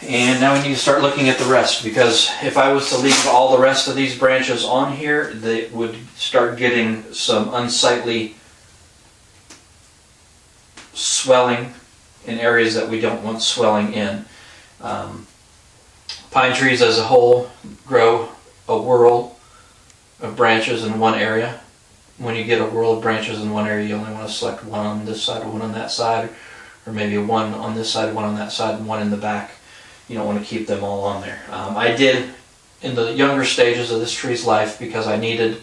And now we need to start looking at the rest, because if I was to leave all the rest of these branches on here, they would start getting some unsightly swelling in areas that we don't want swelling in. Pine trees as a whole grow a whorl of branches in one area. When you get a whorl of branches in one area, you only want to select one on this side, one on that side, or maybe one on this side, one on that side, and one in the back. You don't want to keep them all on there. I did in the younger stages of this tree's life because I needed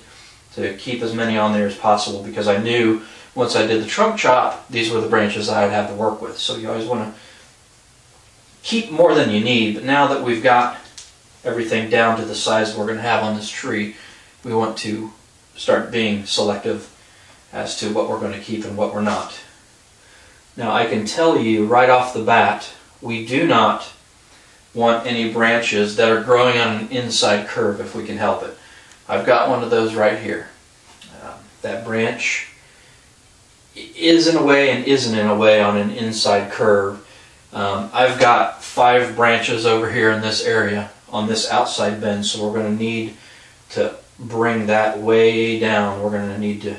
to keep as many on there as possible, because I knew once I did the trunk chop, these were the branches I would have to work with. So you always want to keep more than you need, but now that we've got everything down to the size we're going to have on this tree, we want to start being selective as to what we're going to keep and what we're not. Now I can tell you right off the bat, we do not want any branches that are growing on an inside curve if we can help it. I've got one of those right here. That branch is in a way and isn't in a way on an inside curve. I've got 5 branches over here in this area on this outside bend, so we're going to need to bring that way down. We're going to need to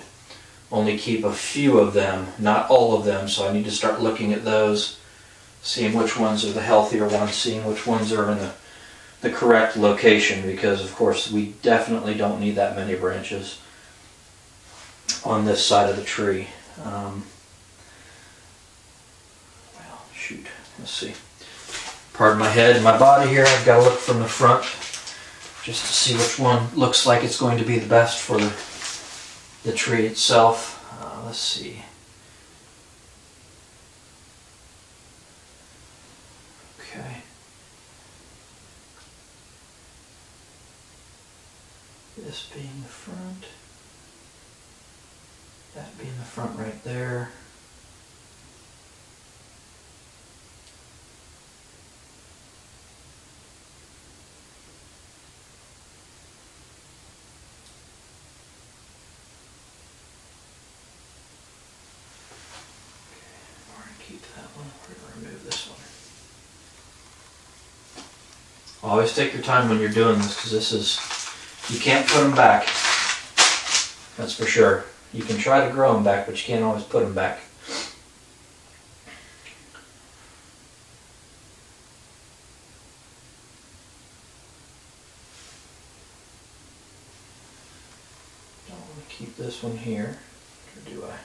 only keep a few of them, not all of them, so I need to start looking at those, seeing which ones are the healthier ones, seeing which ones are in the correct location, because of course we definitely don't need that many branches on this side of the tree. Well, shoot, let's see. Pardon my head and my body here, I've got to look from the front just to see which one looks like it's going to be the best for the tree itself. Let's see. Okay. This being the front, that being the front right there. Keep that one. We're going to remove this one. Always take your time when you're doing this, because you can't put them back. That's for sure. You can try to grow them back, but you can't always put them back. Don't want to keep this one here, or do I?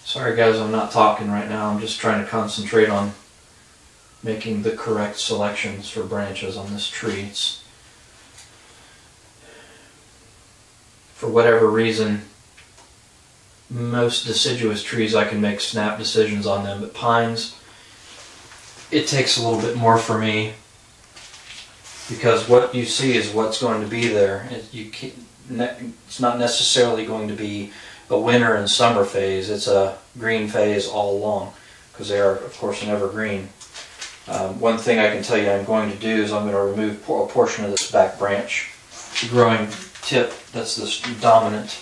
Sorry guys, I'm not talking right now. I'm just trying to concentrate on making the correct selections for branches on this tree. For whatever reason, most deciduous trees I can make snap decisions on them, but pines, it takes a little bit more for me, because what you see is what's going to be there. It's not necessarily going to be a winter and summer phase. It's a green phase all along, because they are, of course, an evergreen. One thing I can tell you I'm going to do is I'm going to remove a portion of this back branch. The growing tip, that's this dominant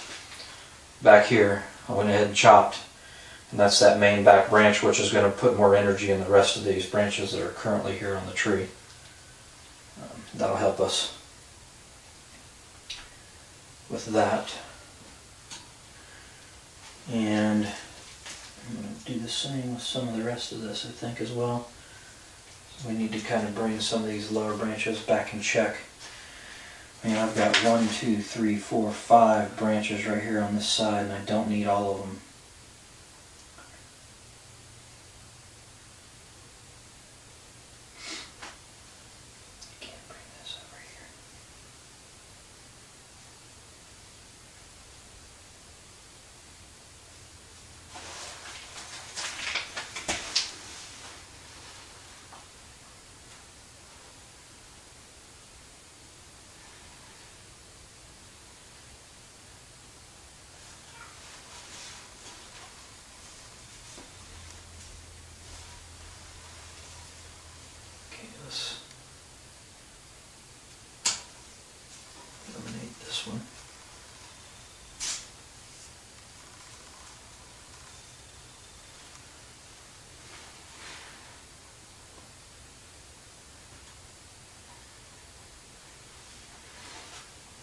back here, I went ahead and chopped, and that's that main back branch, which is going to put more energy in the rest of these branches that are currently here on the tree. That'll help us with that. And I'm going to do the same with some of the rest of this, I think, as well. So we need to kind of bring some of these lower branches back in check. I mean, I've got 1, 2, 3, 4, 5 branches right here on this side, and I don't need all of them.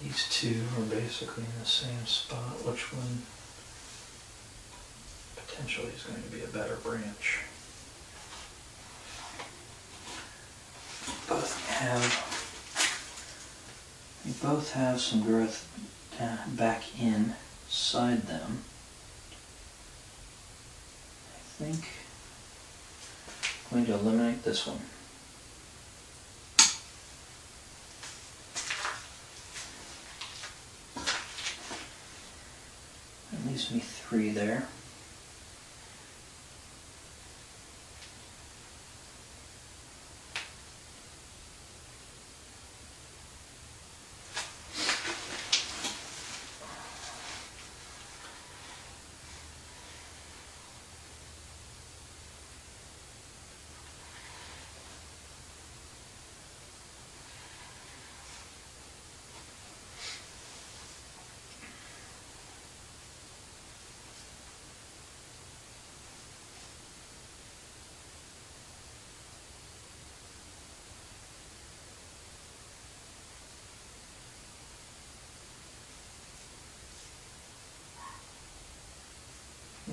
These two are basically in the same spot. Which one potentially is going to be a better branch? They both have some growth back inside them. I think I'm going to eliminate this one. That leaves me 3 there.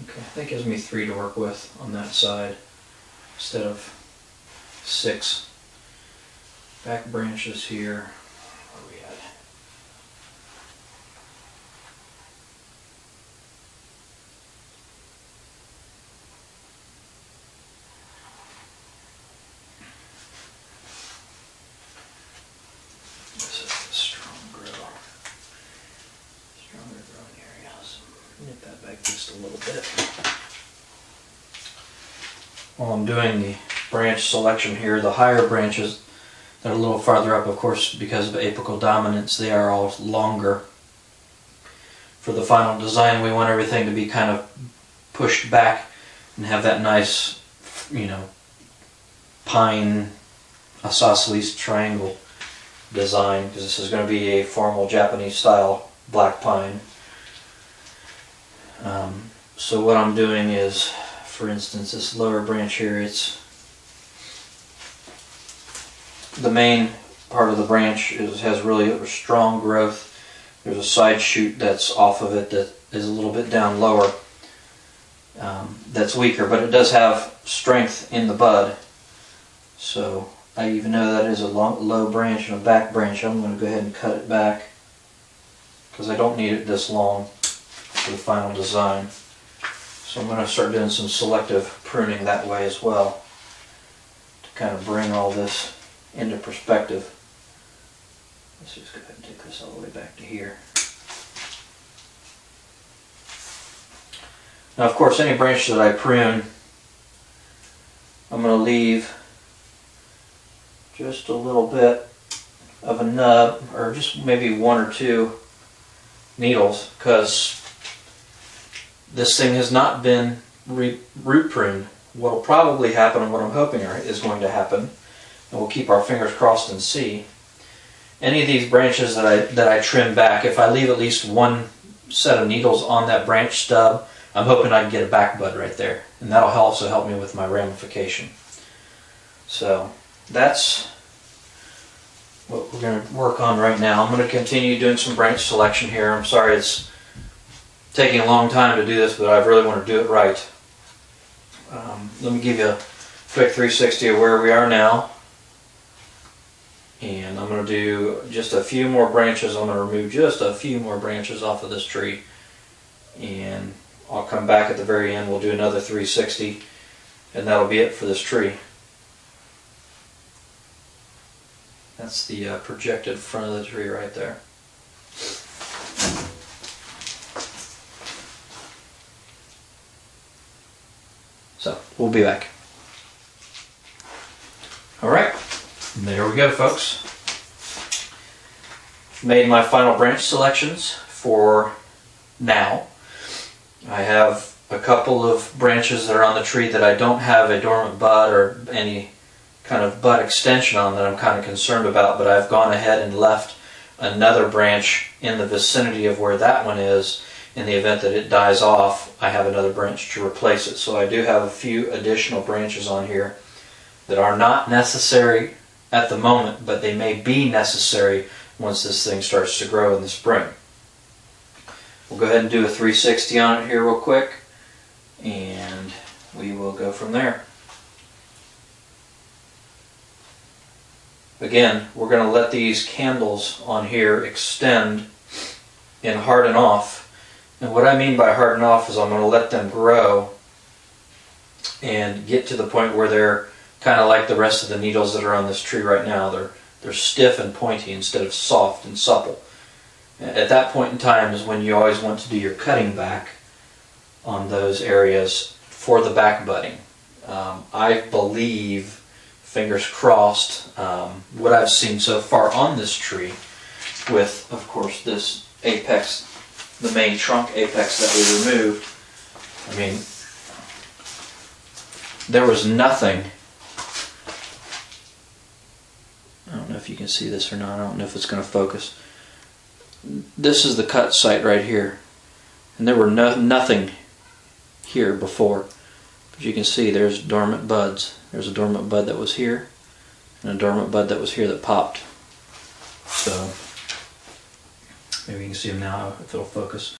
Okay, that gives me 3 to work with on that side instead of 6. Back branches here. Where are we at? This is the stronger growing area. So nip that back just a little bit. While I'm doing the branch selection here, the higher branches that are a little farther up, of course, because of apical dominance, they are all longer. For the final design, we want everything to be kind of pushed back and have that nice, pine isosceles triangle design, because this is going to be a formal Japanese style black pine. So what I'm doing is, for instance, this lower branch here, it's the main part of the branch has really strong growth. There's a side shoot that's off of it that is a little bit down lower, that's weaker, but it does have strength in the bud. So even though that is a low branch and a back branch, I'm going to go ahead and cut it back because I don't need it this long for the final design. So I'm going to start doing some selective pruning that way as well to kind of bring all this into perspective. Let's just go ahead and take this all the way back to here. Now, of course, any branch that I prune, I'm going to leave just a little bit of a nub, or just maybe 1 or 2 needles, because this thing has not been root pruned. What will probably happen, and what I'm hoping is going to happen, and we'll keep our fingers crossed and see, any of these branches that I trim back, if I leave at least 1 set of needles on that branch stub, I'm hoping I can get a back bud right there, and that'll also help me with my ramification. So that's what we're going to work on right now. I'm going to continue doing some branch selection here. I'm sorry it's taking a long time to do this, but I really want to do it right. Let me give you a quick 360 of where we are now. And I'm going to do just a few more branches. I'm going to remove just a few more branches off of this tree. And I'll come back at the very end. We'll do another 360. And that'll be it for this tree. That's the projected front of the tree right there. So, we'll be back. Alright, there we go, folks. Made my final branch selections for now. I have a couple of branches that are on the tree that I don't have a dormant bud or any kind of bud extension on that I'm kind of concerned about, but I've gone ahead and left another branch in the vicinity of where that one is. In the event that it dies off, I have another branch to replace it. So I do have a few additional branches on here that are not necessary at the moment, but they may be necessary once this thing starts to grow in the spring. We'll go ahead and do a 360 on it here real quick, and we will go from there. Again, we're going to let these candles on here extend and harden off. And what I mean by harden off is I'm going to let them grow and get to the point where they're kind of like the rest of the needles that are on this tree right now. They're stiff and pointy instead of soft and supple. At that point in time is when you always want to do your cutting back on those areas for the back budding. I believe, fingers crossed, what I've seen so far on this tree, with of course this apex, the main trunk apex that we removed, I mean, there was nothing. I don't know if you can see this or not. I don't know if it's going to focus. This is the cut site right here, and there were nothing here before. But you can see there's dormant buds. There's a dormant bud that was here, and a dormant bud that was here that popped. So maybe you can see them now if it'll focus.